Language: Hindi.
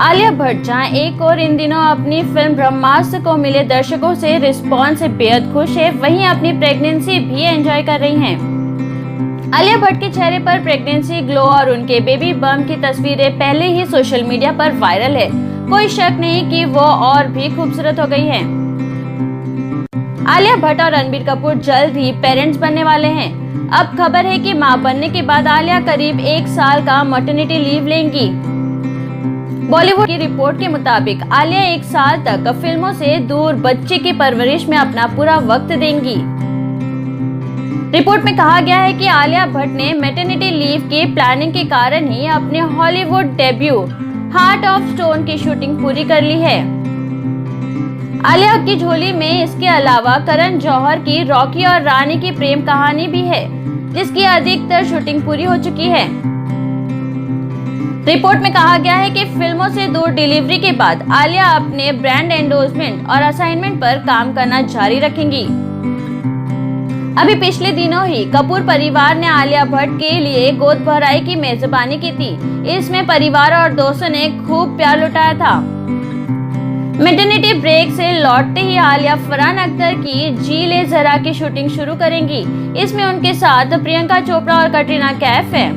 आलिया भट्ट जहां एक और इन दिनों अपनी फिल्म ब्रह्मास्त्र को मिले दर्शकों से रिस्पॉन्स से बेहद खुश है, वहीं अपनी प्रेगनेंसी भी एंजॉय कर रही हैं। आलिया भट्ट के चेहरे पर प्रेगनेंसी ग्लो और उनके बेबी बम्प की तस्वीरें पहले ही सोशल मीडिया पर वायरल है। कोई शक नहीं कि वो और भी खूबसूरत हो गई हैं। आलिया भट्ट और रणबीर कपूर जल्द ही पेरेंट्स बनने वाले हैं। अब खबर है कि मां बनने के बाद आलिया करीब 1 साल का मैटरनिटी लीव लेंगी। बॉलीवुड की रिपोर्ट के मुताबिक आलिया 1 साल तक फिल्मों से दूर बच्चे की परवरिश में अपना पूरा वक्त देंगी। रिपोर्ट में कहा गया है कि आलिया भट्ट ने मैटरनिटी लीव की प्लानिंग के कारण ही अपने Hollywood debut heart of stone की शूटिंग पूरी कर ली है। आलिया की झोली में इसके अलावा करण जौहर की रॉकी और रानी की प्रेम कहानी भी है, जिसकी अधिकतर शूटिंग पूरी हो चुकी है। रिपोर्ट में कहा गया है कि फिल्मों से दूर डिलीवरी के बाद आलिया अपने ब्रांड एंडोर्समेंट और असाइनमेंट पर काम करना जारी रखेंगी। अभी पिछले दिनों ही कपूर परिवार ने आलिया भट्ट के लिए गोद भराई की मेजबानी की थी। इसमें परिवार और दोस्तों ने खूब प्यार लुटाया था। मैटरनिटी ब्रेक से लौटते ही आलिया फरहान अख्तर की जी ले जरा की शूटिंग शुरू करेंगी। इसमें उनके साथ प्रियंका चोपड़ा और कटरीना कैफ हैं।